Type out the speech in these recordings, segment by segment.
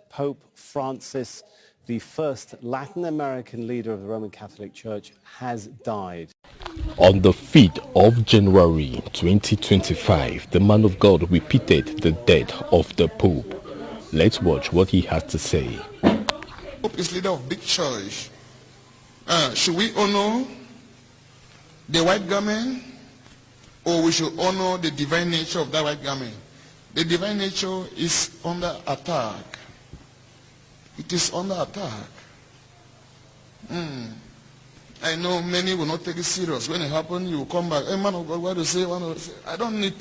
Pope Francis, the first Latin American leader of the Roman Catholic Church, has died. On the 5th of January 2025, the man of God repeated the death of the Pope. Let's watch what he has to say. Pope is leader of big church. Should we honor the white garment, or we should honor the divine nature of that white garment? The divine nature is under attack. It is under attack. I know many will not take it serious. When it happens, you will come back. Hey, man of God, what to say? I don't need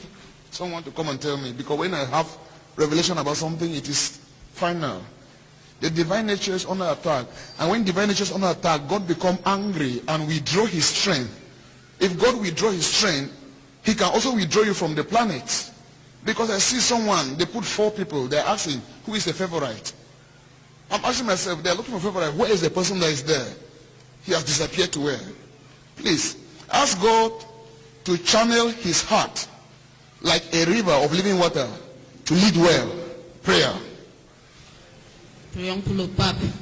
someone to come and tell me, because when I have revelation about something, it is final. The divine nature is under attack. And when divine nature is under attack, God becomes angry and withdraw his strength. If God withdraw his strength, he can also withdraw you from the planet. Because I see someone, they put 4 people, they're asking, who is the favorite? I'm asking myself, they're looking for favorite, where is the person that is there? He has disappeared to where? Please, ask God to channel his heart like a river of living water to lead well. Prayer. Prions pour le pape.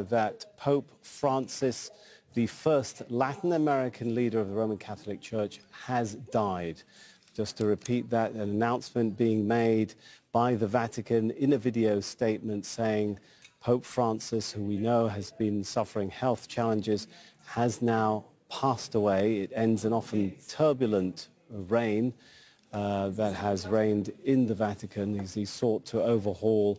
That Pope Francis, the first Latin American leader of the Roman Catholic Church, has died. Just to repeat that, an announcement being made by the Vatican in a video statement saying Pope Francis, who we know has been suffering health challenges, has now passed away. It ends an often turbulent reign that has reigned in the Vatican as he sought to overhaul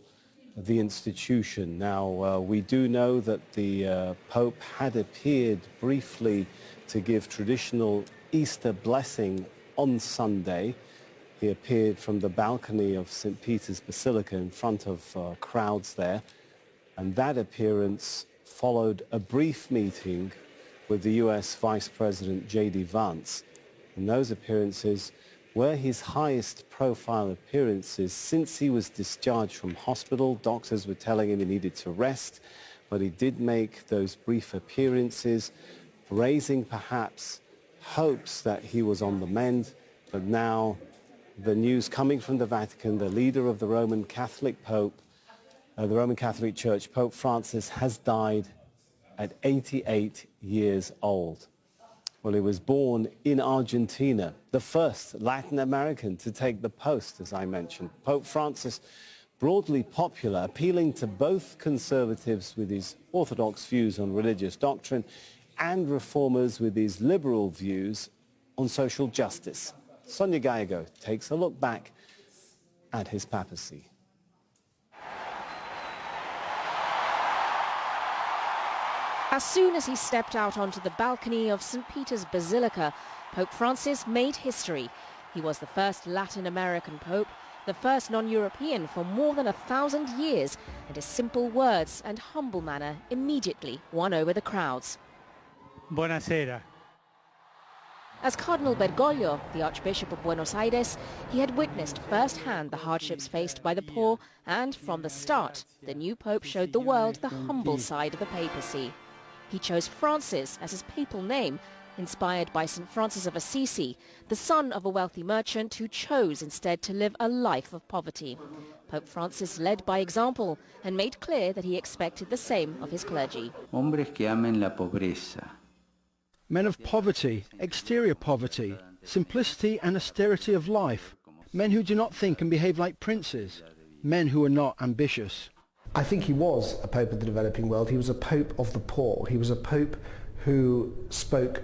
the institution. Now, we do know that the Pope had appeared briefly to give traditional Easter blessing on Sunday. He appeared from the balcony of St. Peter's Basilica in front of crowds there. And that appearance followed a brief meeting with the US Vice President J.D. Vance. And those appearances were his highest profile appearances since he was discharged from hospital. Doctors were telling him he needed to rest, but he did make those brief appearances, raising perhaps hopes that he was on the mend. But now the news coming from the Vatican, the leader of the Roman Catholic Pope, the Roman Catholic Church, Pope Francis, has died at 88 years old. Well, he was born in Argentina, the first Latin American to take the post, as I mentioned. Pope Francis, broadly popular, appealing to both conservatives with his orthodox views on religious doctrine and reformers with his liberal views on social justice. Sonia Gallego takes a look back at his papacy. As soon as he stepped out onto the balcony of St. Peter's Basilica, Pope Francis made history. He was the first Latin American pope, the first non-European for more than 1,000 years, and his simple words and humble manner immediately won over the crowds. Buonasera. As Cardinal Bergoglio, the Archbishop of Buenos Aires, he had witnessed firsthand the hardships faced by the poor, and from the start, the new pope showed the world the humble side of the papacy. He chose Francis as his papal name, inspired by St. Francis of Assisi, the son of a wealthy merchant who chose instead to live a life of poverty. Pope Francis led by example and made clear that he expected the same of his clergy. Hombres que amen la pobreza. Men of poverty, exterior poverty, simplicity and austerity of life. Men who do not think and behave like princes. Men who are not ambitious. I think he was a pope of the developing world. He was a pope of the poor. He was a pope who spoke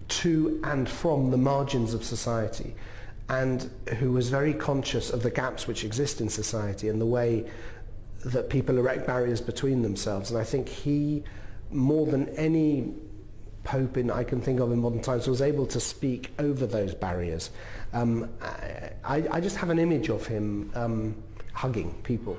to and from the margins of society, and who was very conscious of the gaps which exist in society and the way that people erect barriers between themselves. And I think he, more than any pope I can think of in modern times, was able to speak over those barriers. I just have an image of him hugging people.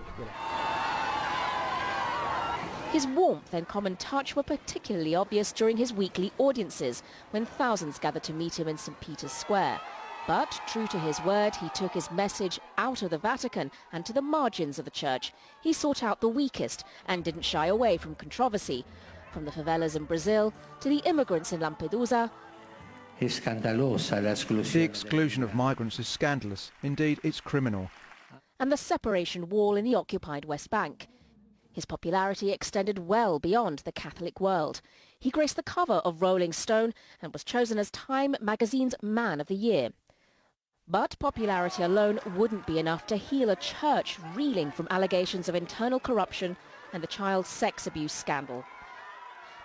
His warmth and common touch were particularly obvious during his weekly audiences, when thousands gathered to meet him in St. Peter's Square. But, true to his word, he took his message out of the Vatican and to the margins of the church. He sought out the weakest and didn't shy away from controversy. From the favelas in Brazil to the immigrants in Lampedusa. The exclusion of migrants is scandalous. Indeed, it's criminal. And the separation wall in the occupied West Bank. His popularity extended well beyond the Catholic world. He graced the cover of Rolling Stone and was chosen as Time magazine's Man of the Year. But popularity alone wouldn't be enough to heal a church reeling from allegations of internal corruption and the child sex abuse scandal.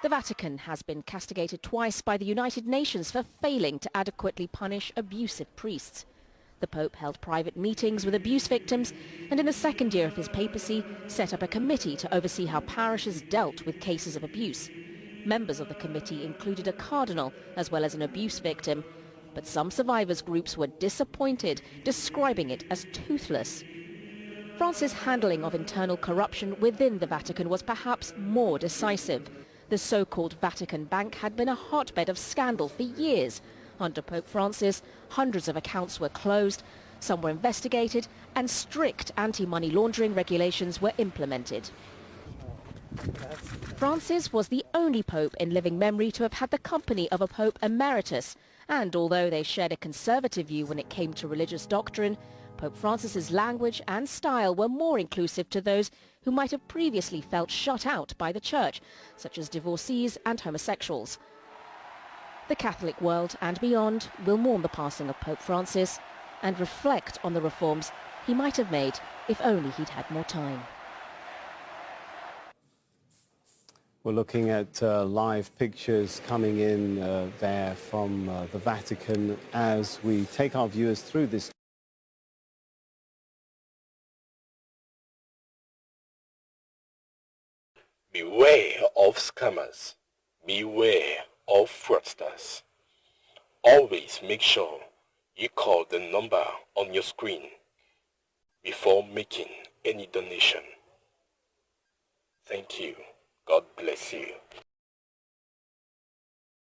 The Vatican has been castigated twice by the United Nations for failing to adequately punish abusive priests. The Pope held private meetings with abuse victims and in the second year of his papacy set up a committee to oversee how parishes dealt with cases of abuse. Members of the committee included a cardinal as well as an abuse victim, but some survivors groups were disappointed, describing it as toothless. Francis' handling of internal corruption within the Vatican was perhaps more decisive. The so-called Vatican Bank had been a hotbed of scandal for years. Under Pope Francis, hundreds of accounts were closed, some were investigated, and strict anti-money laundering regulations were implemented. Francis was the only pope in living memory to have had the company of a pope emeritus, and although they shared a conservative view when it came to religious doctrine, Pope Francis's language and style were more inclusive to those who might have previously felt shut out by the church, such as divorcees and homosexuals. The Catholic world and beyond will mourn the passing of Pope Francis and reflect on the reforms he might have made if only he'd had more time. We're looking at live pictures coming in there from the Vatican as we take our viewers through this. Beware of scammers. Beware of fraudsters. Always make sure you call the number on your screen before making any donation. Thank you. God bless you.